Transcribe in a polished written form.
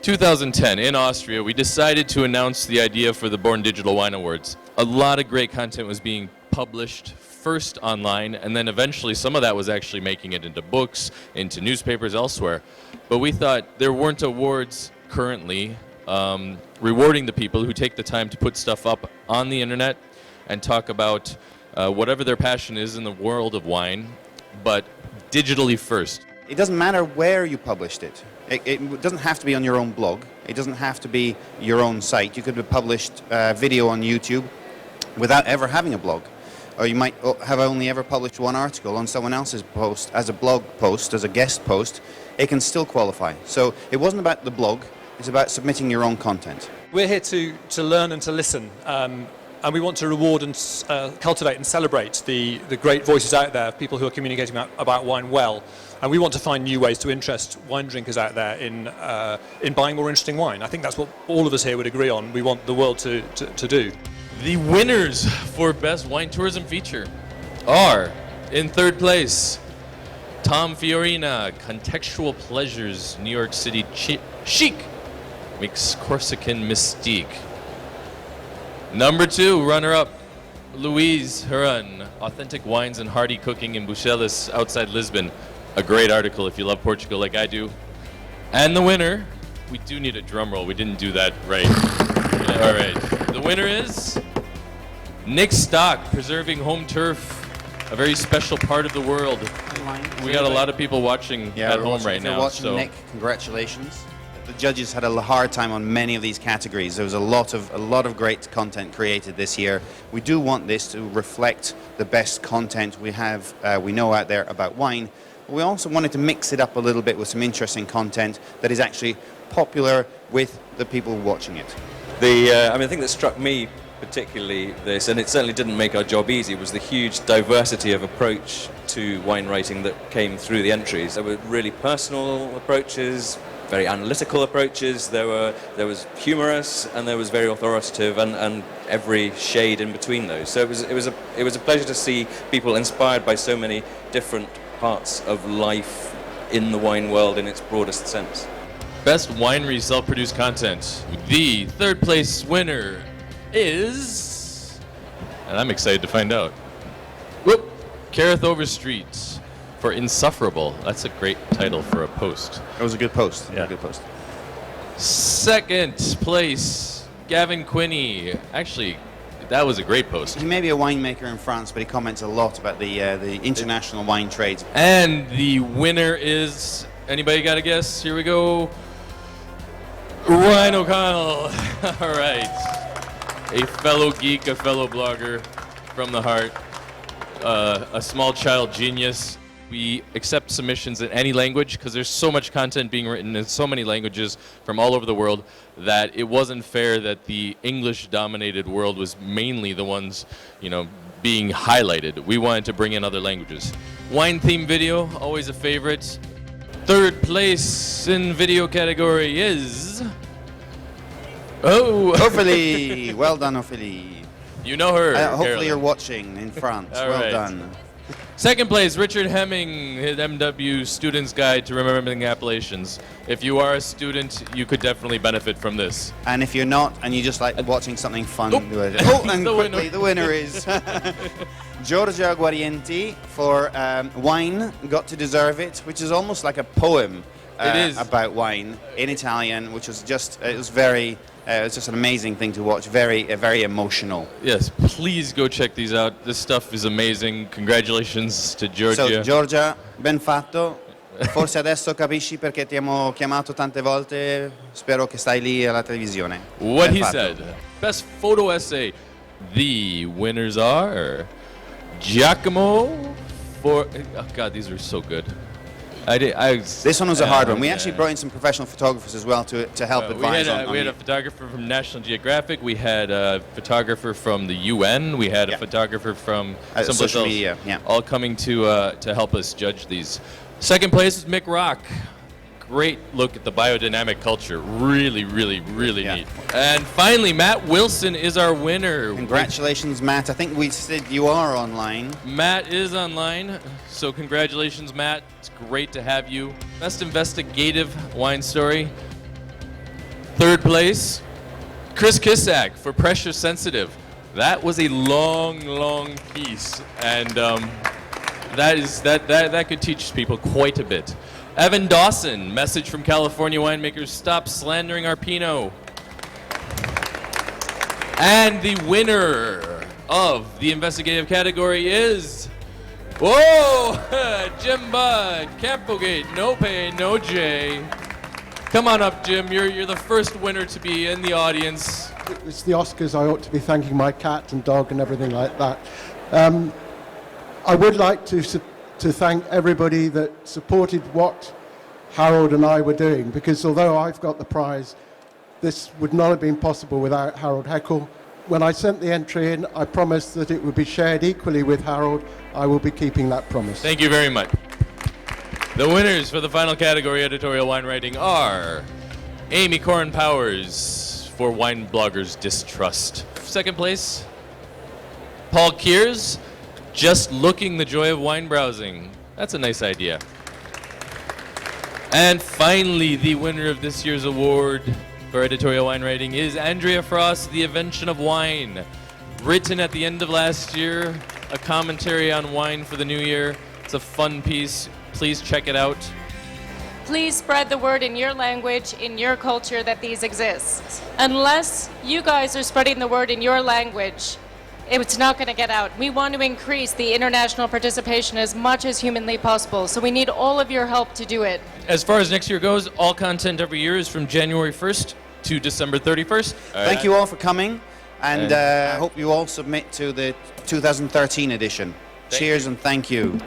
2010, in Austria, we decided to announce the idea for the Born Digital Wine Awards. A lot of great content was being published first online, and then eventually some of that was actually making it into books, into newspapers elsewhere. But we thought there weren't awards currently rewarding the people who take the time to put stuff up on the internet and talk about whatever their passion is in the world of wine, but digitally first. It doesn't matter where you published it. It doesn't have to be on your own blog. It doesn't have to be your own site. You could have published a video on YouTube without ever having a blog. Or you might have only ever published one article on someone else's post as a blog post, as a guest post. It can still qualify. So it wasn't about the blog. It's about submitting your own content. We're here to learn and to listen. And we want to reward and cultivate and celebrate the great voices out there, people who are communicating about wine well. And we want to find new ways to interest wine drinkers out there in buying more interesting wine. I think that's what all of us here would agree on. We want the world to do. The winners for Best Wine Tourism Feature are, in third place, Tom Fiorina, Contextual Pleasures, New York City Chic, makes Corsican Mystique. Number 2, runner-up, Louise Huron, Authentic Wines and Hearty Cooking in Bucelas, outside Lisbon. A great article if you love Portugal like I do. And the winner, we do need a drum roll. We didn't do that right. All right. The winner is Nick Stock, Preserving Home Turf, a very special part of the world. We got a lot of people watching at home right now. Watching Nick, congratulations. The judges had a hard time on many of these categories. There was a lot of great content created this year. We do want this to reflect the best content we know out there about wine. We also wanted to mix it up a little bit with some interesting content that is actually popular with the people watching it. The thing that struck me particularly this, and it certainly didn't make our job easy, was the huge diversity of approach to wine writing that came through the entries. There were really personal approaches, very analytical approaches, there was humorous, and there was very authoritative, and every shade in between those. So it was a pleasure to see people inspired by so many different parts of life in the wine world in its broadest sense. Best Winery Self-Produced Content. The third place winner is, and I'm excited to find out, Carith Overstreet for Insufferable. That's a great title for a post. It was a good post. Yeah. A good post. Second place, Gavin Quinney. Actually, that was a great post. He may be a winemaker in France, but he comments a lot about the international wine trade. And the winner is, anybody got a guess? Here we go. Ryan O'Connell. All right. A fellow geek, a fellow blogger from the heart, a small child genius. We accept submissions in any language because there's so much content being written in so many languages from all over the world that it wasn't fair that the English-dominated world was mainly the ones, being highlighted. We wanted to bring in other languages. Wine theme video, always a favorite. Third place in video category is... Ophélie! Well done, Ophélie. You know her. Hopefully Carolyn. you're watching in France. Well right. done. Second place, Richard Hemming, his MW Student's Guide to Remembering Appellations. If you are a student, you could definitely benefit from this. And if you're not, and you just like watching something fun, do it. And quickly, the winner is Giorgia Guarienti for Wine Got to Deserve It, which is almost like a poem about wine in Italian, which was just, it was just an amazing thing to watch, very emotional. Yes, please go check these out. This stuff is amazing. Congratulations to Giorgia. So, Giorgia, ben fatto. Forse adesso capisci perché ti abbiamo chiamato tante volte. Spero che stai lì alla televisione. What ben he fatto. said. Best photo essay. The winners are Giacomo for... Oh, God, these are so good. This one was a hard one. We actually brought in some professional photographers as well to help advise on We had a photographer from National Geographic. We had a photographer from the UN. We had a photographer from someplace else. Media, all coming to help us judge these. Second place is Mick Rock. Great look at the biodynamic culture. Really, really, really neat. And finally, Matt Wilson is our winner. Congratulations, Matt. I think we said you are online. Matt is online, so congratulations, Matt. It's great to have you. Best investigative wine story. Third place, Chris Kissack for Pressure Sensitive. That was a long piece, and that could teach people quite a bit. Evan Dawson, Message from California Winemakers, Stop Slandering Our Pinot. And the winner of the investigative category is, whoa, Jim Budd, Campbellgate, no pay, no J. Come on up, Jim. You're the first winner to be in the audience. It's the Oscars. I ought to be thanking my cat and dog and everything like that. I would like to thank everybody that supported what Harold and I were doing, because although I've got the prize, this would not have been possible without Harold Heckel. When I sent the entry in, I promised that it would be shared equally with Harold. I will be keeping that promise. Thank you very much. The winners for the final category, editorial wine writing, are Amy Corrin Powers for Wine Bloggers Distrust. Second place, Paul Kears, Just Looking, the Joy of Wine Browsing. That's a nice idea. And finally, the winner of this year's award for editorial wine writing is Andrea Frost, The Invention of Wine. Written at the end of last year, a commentary on wine for the new year. It's a fun piece. Please check it out. Please spread the word in your language, in your culture, that these exist. Unless you guys are spreading the word in your language, it's not going to get out. We want to increase the international participation as much as humanly possible, so we need all of your help to do it. As far as next year goes, all content every year is from January 1st to December 31st. Thank you all for coming, and I hope you all submit to the 2013 edition. Cheers and thank you.